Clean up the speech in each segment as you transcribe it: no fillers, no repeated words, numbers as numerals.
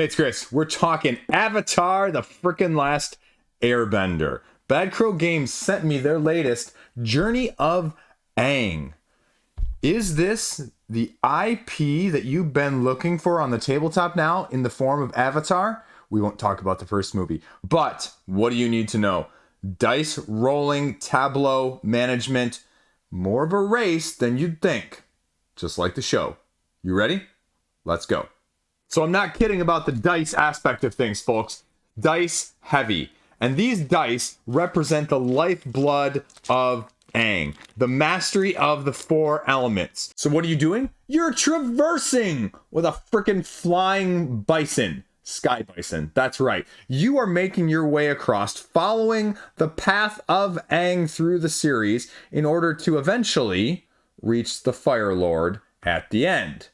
Hey, it's Chris. We're talking Avatar, the frickin' Last Airbender. Bad Crow Games sent me their latest, Journey of Aang. Is this the IP that you've been looking for on the tabletop now in the form of Avatar? We won't talk about the first movie. But what do you need to know? Dice rolling, tableau management, more of a race than you'd think. Just like the show. You ready? Let's go. So I'm not kidding about the dice aspect of things, folks. Dice heavy. And these dice represent the lifeblood of Aang, the mastery of the four elements. So what are you doing? You're traversing with a freaking flying bison. Sky bison, that's right. You are making your way across, following the path of Aang through the series in order to eventually reach the Firelord at the end.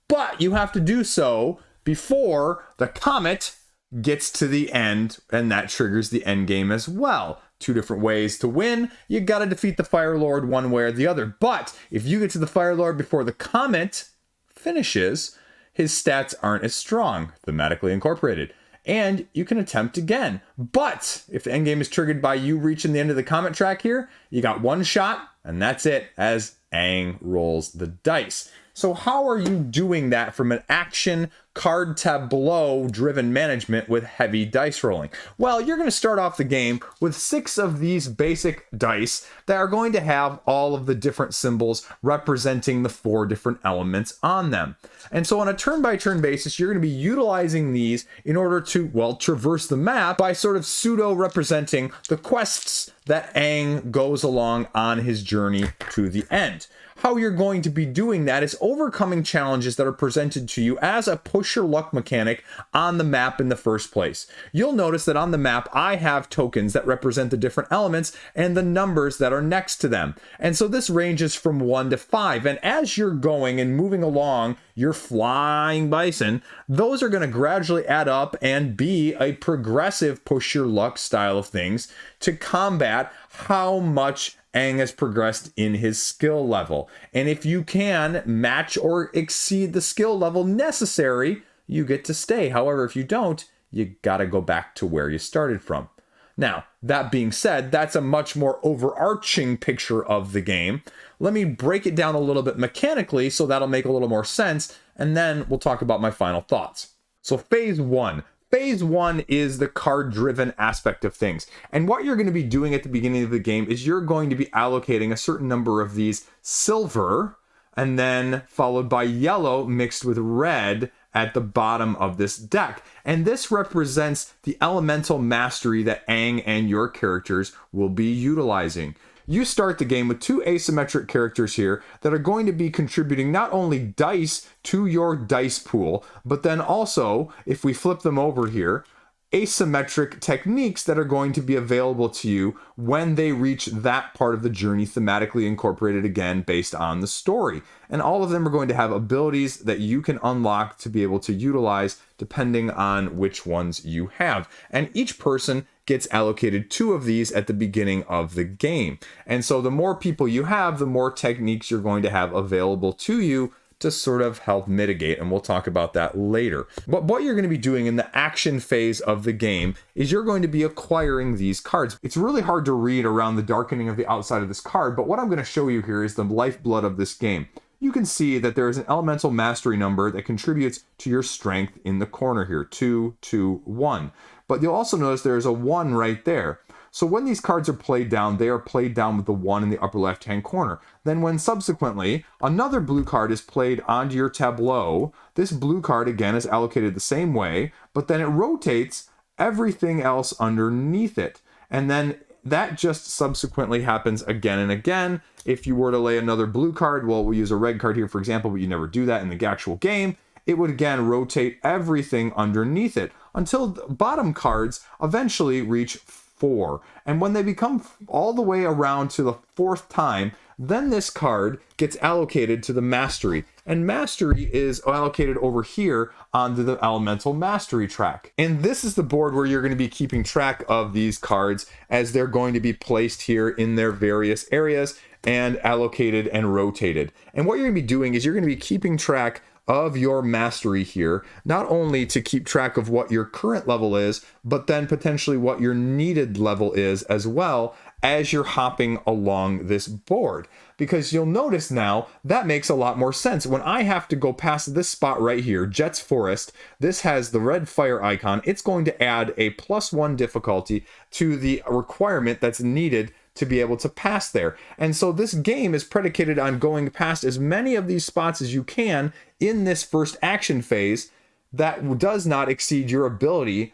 But you have to do so before the Comet gets to the end, and that triggers the end game as well. Two different ways to win. You gotta defeat the Firelord one way or the other. But if you get to the Firelord before the Comet finishes, his stats aren't as strong, thematically incorporated. And you can attempt again. But if the end game is triggered by you reaching the end of the Comet track here, you got one shot, and that's it, as Aang rolls the dice. So how are you doing that from an action card tableau driven management with heavy dice rolling? Well, you're going to start off the game with 6 of these basic dice that are going to have all of the different symbols representing the 4 different elements on them. And so on a turn-by-turn basis, you're going to be utilizing these in order to, well, traverse the map by sort of pseudo-representing the quests that Aang goes along on his journey to the end. How you're going to be doing that is overcoming challenges that are presented to you as a push your luck mechanic on the map in the first place. You'll notice that on the map, I have tokens that represent the different elements and the numbers that are next to them. And so this ranges from 1 to 5. And as you're going and moving along your flying bison, those are going to gradually add up and be a progressive push your luck style of things to combat how much Aang has progressed in his skill level. And if you can match or exceed the skill level necessary, you get to stay. However, if you don't, you gotta go back to where you started from. Now, that being said, that's a much more overarching picture of the game. Let me break it down a little bit mechanically so that'll make a little more sense, and then we'll talk about my final thoughts. So phase 1. Phase 1 is the card-driven aspect of things. And what you're going to be doing at the beginning of the game is you're going to be allocating a certain number of these silver, and then followed by yellow mixed with red at the bottom of this deck. And this represents the elemental mastery that Aang and your characters will be utilizing. You start the game with 2 asymmetric characters here that are going to be contributing not only dice to your dice pool, but then also, if we flip them over here, asymmetric techniques that are going to be available to you when they reach that part of the journey thematically incorporated again based on the story. And all of them are going to have abilities that you can unlock to be able to utilize depending on which ones you have. And each person gets allocated 2 of these at the beginning of the game. And so the more people you have, the more techniques you're going to have available to you to sort of help mitigate, and we'll talk about that later. But what you're going to be doing in the action phase of the game is you're going to be acquiring these cards. It's really hard to read around the darkening of the outside of this card, but what I'm going to show you here is the lifeblood of this game. You can see that there is an elemental mastery number that contributes to your strength in the corner here, 2, 2, 1. But you'll also notice there's a 1 right there. So when these cards are played down, they are played down with the 1 in the upper left-hand corner. Then when subsequently another blue card is played onto your tableau, this blue card again is allocated the same way, but then it rotates everything else underneath it. And then that just subsequently happens again and again. If you were to lay another blue card, well, we'll use a red card here, for example, but you never do that in the actual game. It would again rotate everything underneath it until the bottom cards eventually reach 4. And when they become all the way around to the 4th time, then this card gets allocated to the mastery. And mastery is allocated over here onto the elemental mastery track. And this is the board where you're going to be keeping track of these cards as they're going to be placed here in their various areas and allocated and rotated. And what you're going to be doing is you're going to be keeping track of your mastery here, not only to keep track of what your current level is, but then potentially what your needed level is as well as you're hopping along this board. Because you'll notice now that makes a lot more sense. When I have to go past this spot right here, Jet's Forest, this has the red fire icon. It's going to add a +1 difficulty to the requirement that's needed to be able to pass there. And so this game is predicated on going past as many of these spots as you can in this first action phase that does not exceed your ability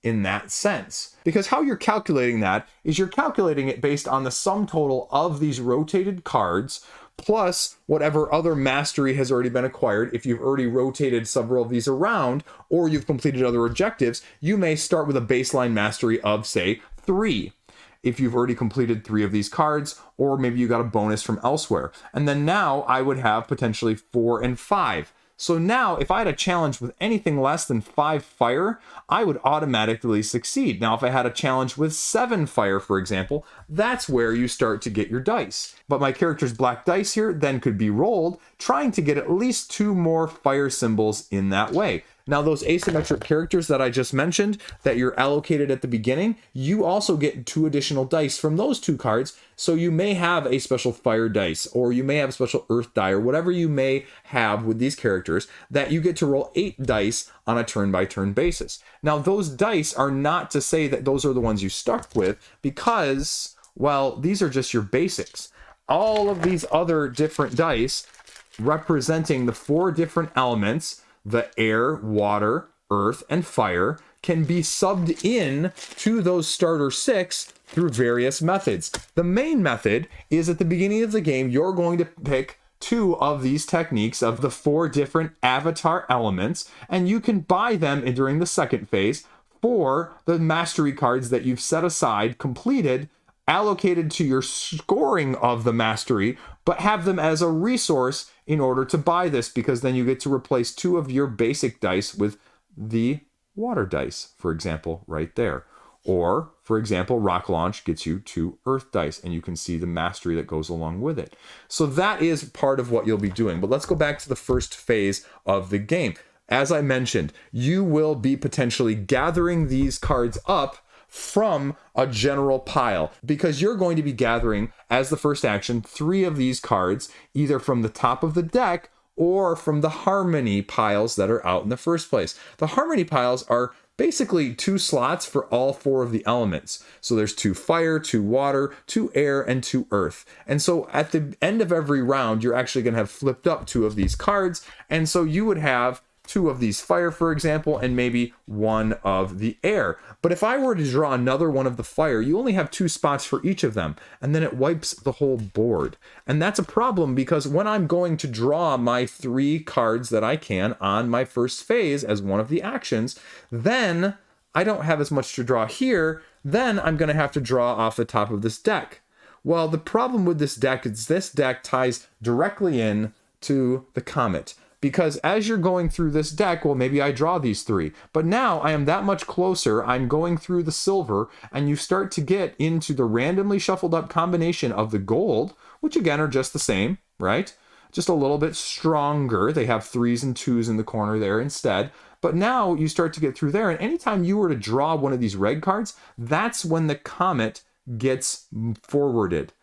in that sense. Because how you're calculating that is you're calculating it based on the sum total of these rotated cards plus whatever other mastery has already been acquired. If you've already rotated several of these around or you've completed other objectives, you may start with a baseline mastery of, say, 3. If you've already completed 3 of these cards, or maybe you got a bonus from elsewhere. And then now I would have potentially 4 and 5. So now if I had a challenge with anything less than 5 fire, I would automatically succeed. Now if I had a challenge with 7 fire, for example, that's where you start to get your dice. But my character's black dice here then could be rolled, trying to get at least 2 more fire symbols in that way. Now those asymmetric characters that I just mentioned that you're allocated at the beginning, you also get 2 additional dice from those 2 cards. So you may have a special fire dice, or you may have a special earth die, or whatever you may have with these characters that you get to roll 8 dice on a turn-by-turn basis. Now those dice are not to say that those are the ones you stuck with, because, well, these are just your basics. All of these other different dice representing the 4 different elements, the air, water, earth, and fire, can be subbed in to those starter 6 through various methods. The main method is at the beginning of the game, you're going to pick 2 of these techniques of the 4 different avatar elements, and you can buy them during the second phase for the mastery cards that you've set aside, completed, allocated to your scoring of the mastery, but have them as a resource in order to buy this, because then you get to replace 2 of your basic dice with the water dice, for example, right there. Or, for example, Rock Launch gets you 2 earth dice, and you can see the mastery that goes along with it. So that is part of what you'll be doing. But let's go back to the first phase of the game. As I mentioned, you will be potentially gathering these cards up from a general pile, because you're going to be gathering, as the first action, 3 of these cards, either from the top of the deck or from the harmony piles that are out in the first place. The harmony piles are basically 2 slots for all 4 of the elements. So there's 2 fire, 2 water, 2 air, and 2 earth. And so at the end of every round, you're actually going to have flipped up 2 of these cards. And so you would have 2 of these fire, for example, and maybe 1 of the air. But if I were to draw another one of the fire, you only have 2 spots for each of them, and then it wipes the whole board. And that's a problem, because when I'm going to draw my 3 cards that I can on my first phase as one of the actions, then I don't have as much to draw here. Then I'm going to have to draw off the top of this deck. Well, the problem with this deck is this deck ties directly in to the Comet. Because as you're going through this deck, well, maybe I draw these 3. But now I am that much closer. I'm going through the silver, and you start to get into the randomly shuffled up combination of the gold, which again are just the same, right? Just a little bit stronger. They have 3s and 2s in the corner there instead. But now you start to get through there, and anytime you were to draw one of these red cards, that's when the Comet gets forwarded.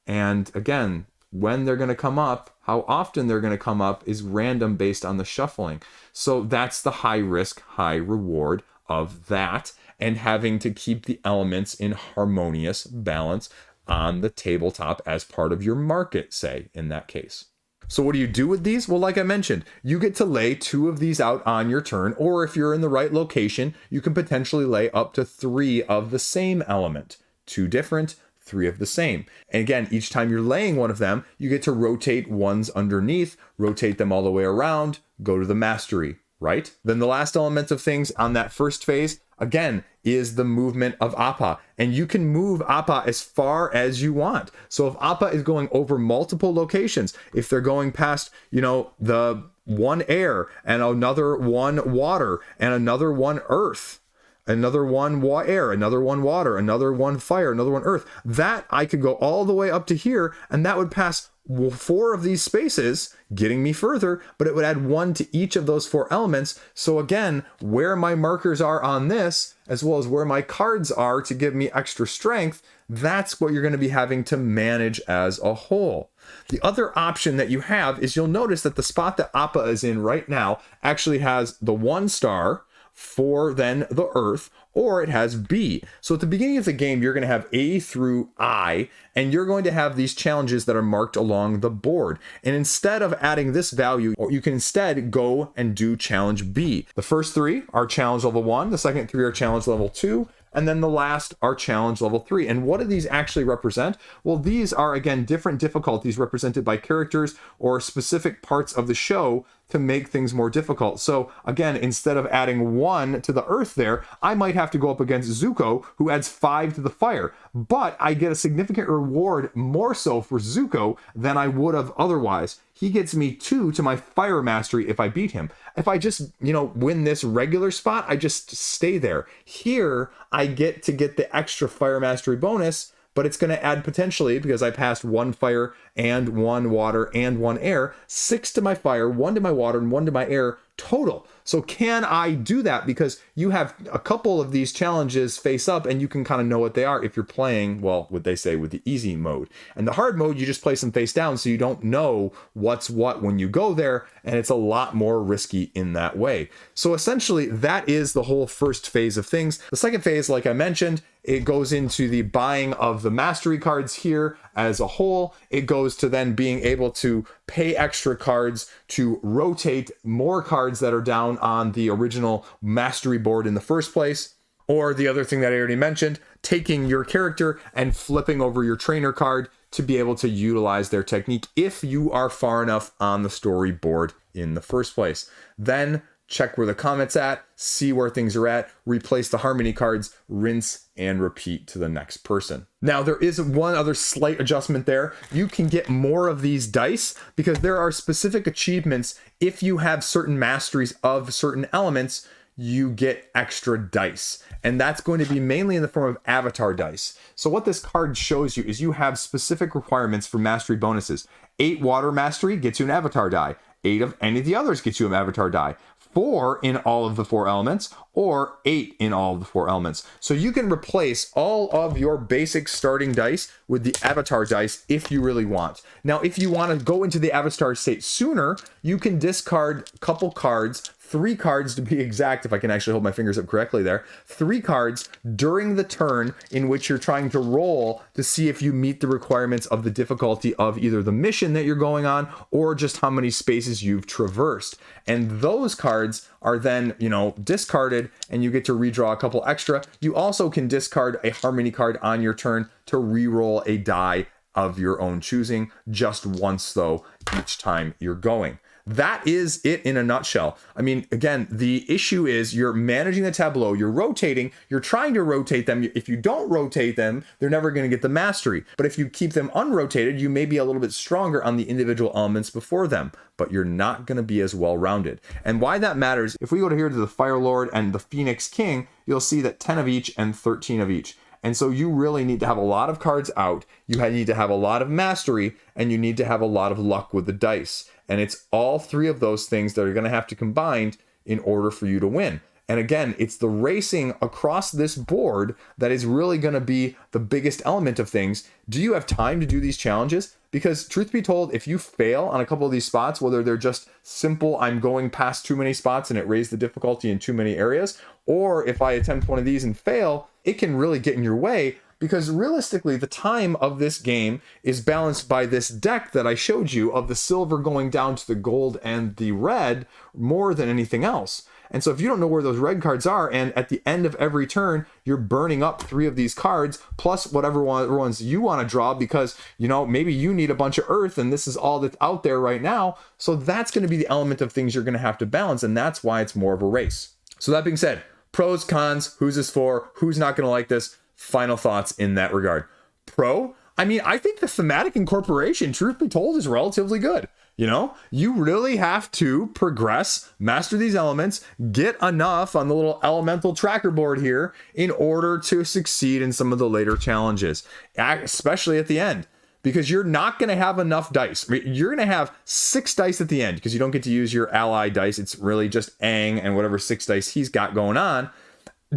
And again, when they're going to come up, how often they're going to come up is random based on the shuffling. So that's the high risk, high reward of that, and having to keep the elements in harmonious balance on the tabletop as part of your market, say, in that case. So what do you do with these? Well, like I mentioned, you get to lay 2 of these out on your turn, or if you're in the right location, you can potentially lay up to 3 of the same element. 2 different, 3 of the same. And again, each time you're laying one of them, you get to rotate ones underneath, rotate them all the way around, go to the mastery, right? Then the last element of things on that first phase, again, is the movement of Appa. And you can move Appa as far as you want. So if Appa is going over multiple locations, if they're going past, the 1 air and another 1 water and another 1 earth, another 1 air, another 1 water, another 1 fire, another 1 earth, that I could go all the way up to here, and that would pass 4 of these spaces, getting me further, but it would add 1 to each of those 4 elements. So again, where my markers are on this, as well as where my cards are to give me extra strength, that's what you're going to be having to manage as a whole. The other option that you have is you'll notice that the spot that Appa is in right now actually has the 1 star for then the Earth, or it has B. So at the beginning of the game, you're going to have A through I, and you're going to have these challenges that are marked along the board. And instead of adding this value, you can instead go and do challenge B. The first 3 are challenge level 1, the second 3 are challenge level 2, and then the last are challenge level 3. And what do these actually represent? Well, these are, again, different difficulties represented by characters or specific parts of the show to make things more difficult. So again, instead of adding 1 to the Earth there, I might have to go up against Zuko, who adds 5 to the fire. But I get a significant reward more so for Zuko than I would have otherwise. He gets me 2 to my fire mastery if I beat him. If I just, win this regular spot, I just stay there. Here, I get to get the extra fire mastery bonus, but it's going to add potentially, because I passed 1 fire and 1 water and 1 air, 6 to my fire, 1 to my water, and 1 to my air total. So can I do that? Because you have a couple of these challenges face up and you can kind of know what they are if you're playing, well, what they say with the easy mode. And the hard mode, you just place them face down so you don't know what's what when you go there, and it's a lot more risky in that way. So essentially, that is the whole first phase of things. The second phase, like I mentioned, it goes into the buying of the mastery cards here as a whole. It goes to then being able to pay extra cards to rotate more cards that are down on the original mastery board in the first place. Or the other thing that I already mentioned, taking your character and flipping over your trainer card to be able to utilize their technique if you are far enough on the storyboard in the first place. Then check where the Comet's at, see where things are at, replace the harmony cards, rinse and repeat to the next person. Now, there is one other slight adjustment there. You can get more of these dice because there are specific achievements. If you have certain masteries of certain elements, you get extra dice. And that's going to be mainly in the form of avatar dice. So what this card shows you is you have specific requirements for mastery bonuses. 8 water mastery gets you an avatar die. 8 of any of the others gets you an avatar die. 4 in all of the 4 elements, or 8 in all of the 4 elements. So you can replace all of your basic starting dice with the avatar dice if you really want. Now, if you want to go into the avatar state sooner, you can discard a couple cards, 3 cards to be exact, if I can actually hold my fingers up correctly there, 3 cards during the turn in which you're trying to roll to see if you meet the requirements of the difficulty of either the mission that you're going on or just how many spaces you've traversed. And those cards are then, discarded and you get to redraw a couple extra. You also can discard a harmony card on your turn to re-roll a die of your own choosing, just once though, each time you're going. That is it in a nutshell. I mean, again, the issue is you're managing the tableau, you're rotating, you're trying to rotate them. If you don't rotate them, they're never going to get the mastery. But if you keep them unrotated, you may be a little bit stronger on the individual elements before them, but you're not going to be as well-rounded. And why that matters, if we go to here to the Firelord and the Phoenix King, you'll see that 10 of each and 13 of each. And so you really need to have a lot of cards out, you need to have a lot of mastery, and you need to have a lot of luck with the dice. And it's all 3 of those things that are going to have to combine in order for you to win. And again, it's the racing across this board that is really going to be the biggest element of things. Do you have time to do these challenges? Because truth be told, if you fail on a couple of these spots, whether they're just simple, I'm going past too many spots and it raised the difficulty in too many areas, or if I attempt one of these and fail, it can really get in your way. Because realistically, the time of this game is balanced by this deck that I showed you of the silver going down to the gold and the red more than anything else. And so if you don't know where those red cards are, and at the end of every turn, you're burning up 3 of these cards, plus whatever ones you want to draw, because, maybe you need a bunch of earth and this is all that's out there right now. So that's going to be the element of things you're going to have to balance. And that's why it's more of a race. So that being said, pros, cons, who's this for, who's not going to like this? Final thoughts in that regard. Pro, I think the Thematic Incorporation, truth be told, is relatively good. You really have to progress, master these elements, get enough on the little elemental tracker board here in order to succeed in some of the later challenges, especially at the end. because you're not going to have enough dice. I mean, you're going to have 6 dice at the end because you don't get to use your ally dice. It's really just Aang and whatever 6 dice he's got going on.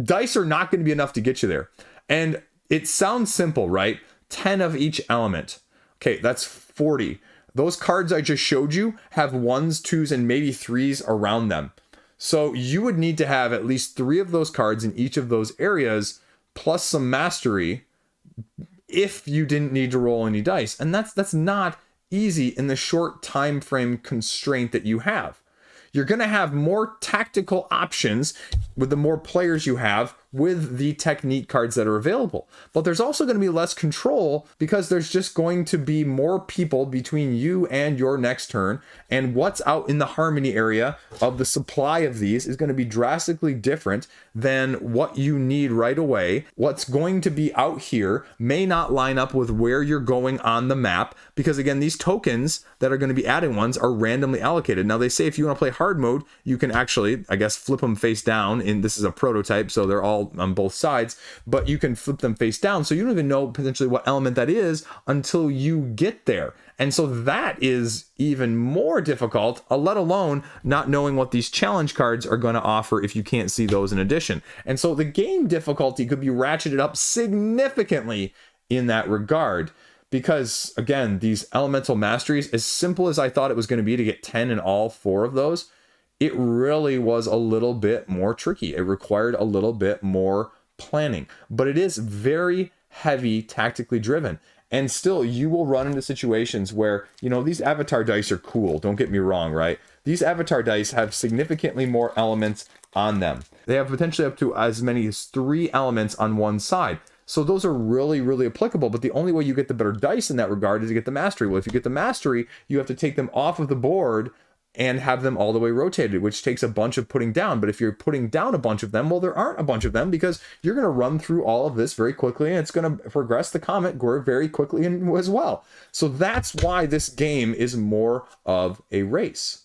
Dice are not going to be enough to get you there. And it sounds simple, right? 10 of each element. Okay, that's 40. Those cards I just showed you have 1s, 2s, and maybe 3s around them. So you would need to have at least 3 of those cards in each of those areas, plus some mastery, if you didn't need to roll any dice. And that's not easy in the short time frame constraint that you have. You're going to have more tactical options with the more players you have with the technique cards that are available. But there's also going to be less control because there's just going to be more people between you and your next turn. And what's out in the harmony area of the supply of these is going to be drastically different than what you need right away. What's going to be out here may not line up with where you're going on the map because, again, these tokens that are going to be adding ones are randomly allocated. Now, they say if you want to play hard mode, you can actually, I guess, flip them face down. And this is a prototype, so they're all on both sides, but you can flip them face down. So you don't even know potentially what element that is until you get there. And so that is even more difficult, let alone not knowing what these challenge cards are going to offer if you can't see those in addition. And so the game difficulty could be ratcheted up significantly in that regard. Because, again, these elemental masteries, as simple as I thought it was going to be to get 10 in all 4 of those, it really was a little bit more tricky. It required a little bit more planning. But it is very heavy tactically driven. And still, you will run into situations where, you know, these avatar dice are cool. Don't get me wrong, right? These avatar dice have significantly more elements on them. They have potentially up to as many as 3 elements on one side. So those are really, really applicable. But the only way you get the better dice in that regard is to get the mastery. Well, if you get the mastery, you have to take them off of the board and have them all the way rotated, which takes a bunch of putting down. But if you're putting down a bunch of them, well, there aren't a bunch of them because you're going to run through all of this very quickly and it's going to progress the Comet very quickly as well. So that's why this game is more of a race.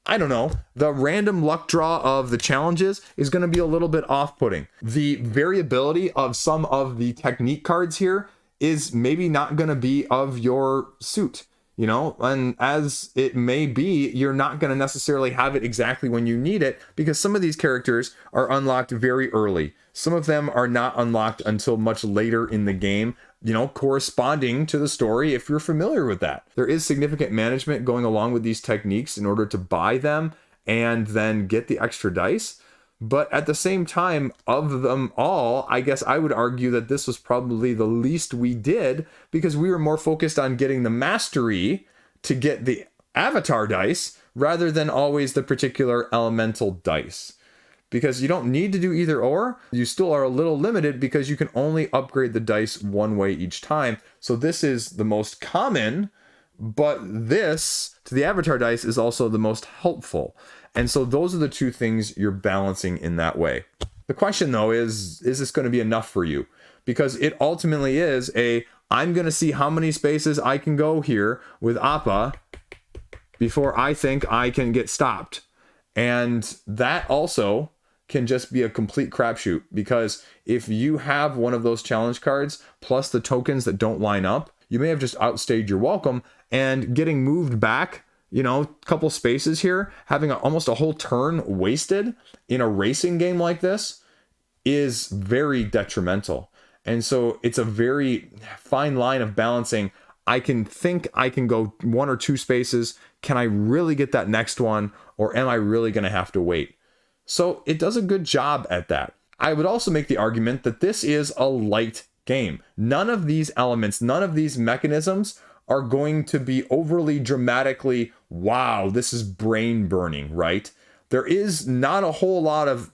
I don't know. The random luck draw of the challenges is going to be a little bit off-putting. The variability of some of the technique cards here is maybe not going to be of your suit. You know, and as it may be, you're not going to necessarily have it exactly when you need it because some of these characters are unlocked very early. Some of them are not unlocked until much later in the game, you know, corresponding to the story if you're familiar with that. There is significant management going along with these techniques in order to buy them and then get the extra dice. But at the same time, of them all, I guess I would argue that this was probably the least we did because we were more focused on getting the mastery to get the avatar dice rather than always the particular elemental dice. Because you don't need to do either or, you still are a little limited because you can only upgrade the dice one way each time. So this is the most common, but this, to the avatar dice, is also the most helpful. And so those are the two things you're balancing in that way. The question, though, is this going to be enough for you? Because it ultimately is I'm going to see how many spaces I can go here with Appa before I think I can get stopped. And that also can just be a complete crapshoot. Because if you have one of those challenge cards, plus the tokens that don't line up, you may have just outstayed your welcome and getting moved back, you know, a couple spaces here, having almost a whole turn wasted in a racing game like this is very detrimental. And so it's a very fine line of balancing. I can think I can go 1 or 2 spaces. Can I really get that next one? Or am I really going to have to wait? So it does a good job at that. I would also make the argument that this is a light game. None of these elements, none of these mechanisms are going to be overly dramatically, wow, this is brain burning, right? There is not a whole lot of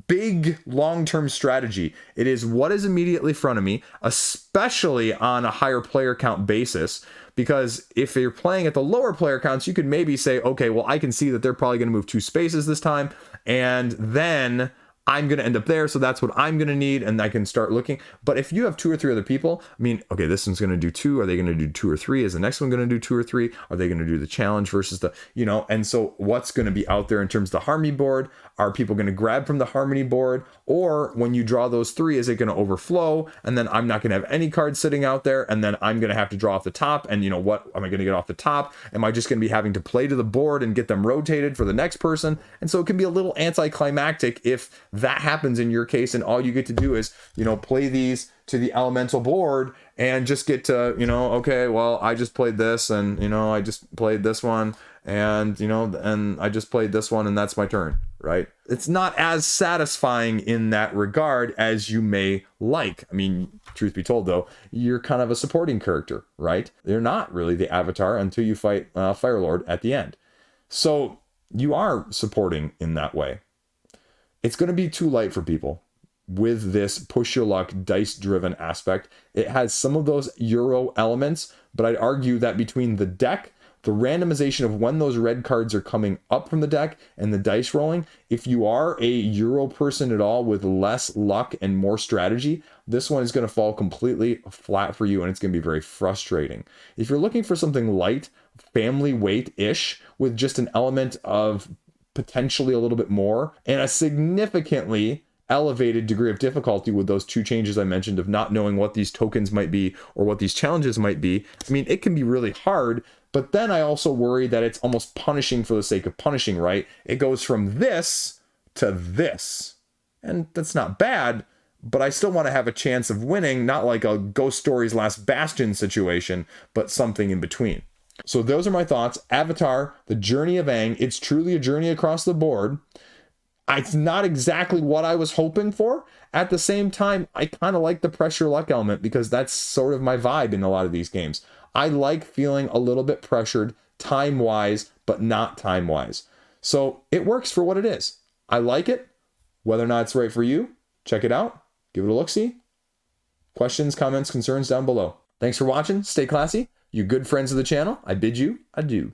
big long-term strategy. It is what is immediately in front of me, especially on a higher player count basis, because if you're playing at the lower player counts, you could maybe say, okay, well, I can see that they're probably going to move 2 spaces this time, and then I'm going to end up there, so that's what I'm going to need, and I can start looking. But if you have 2 or 3 other people, I mean, okay, this one's going to do 2. Are they going to do 2 or 3? Is the next one going to do 2 or 3? Are they going to do the challenge versus the, and so what's going to be out there in terms of the harmony board? Are people going to grab from the harmony board? Or when you draw those 3, is it going to overflow? And then I'm not going to have any cards sitting out there, and then I'm going to have to draw off the top. And what am I going to get off the top? Am I just going to be having to play to the board and get them rotated for the next person? And so it can be a little anticlimactic if that happens in your case, and all you get to do is, play these to the elemental board and just get to, okay, well, I just played this, and, I just played this one, and, and I just played this one, and that's my turn, right? It's not as satisfying in that regard as you may like. I mean, truth be told, though, you're kind of a supporting character, right? You're not really the avatar until you fight Firelord at the end. So you are supporting in that way. It's going to be too light for people with this push your luck dice driven aspect. It has some of those Euro elements, but I'd argue that between the deck, the randomization of when those red cards are coming up from the deck, and the dice rolling, if you are a Euro person at all with less luck and more strategy, this one is going to fall completely flat for you, and it's going to be very frustrating. If you're looking for something light, family weight-ish, with just an element of potentially a little bit more, and a significantly elevated degree of difficulty with those 2 changes I mentioned of not knowing what these tokens might be or what these challenges might be, I mean, it can be really hard. But then I also worry that it's almost punishing for the sake of punishing, right? It goes from this to this. And that's not bad, but I still want to have a chance of winning, not like a Ghost Stories Last Bastion situation, but something in between. So those are my thoughts. Avatar, The Journey of Aang. It's truly a journey across the board. It's not exactly what I was hoping for. At the same time, I kind of like the pressure luck element because that's sort of my vibe in a lot of these games. I like feeling a little bit pressured time-wise, but not time-wise. So it works for what it is. I like it. Whether or not it's right for you, check it out. Give it a look-see. Questions, comments, concerns down below. Thanks for watching. Stay classy. You good friends of the channel, I bid you adieu.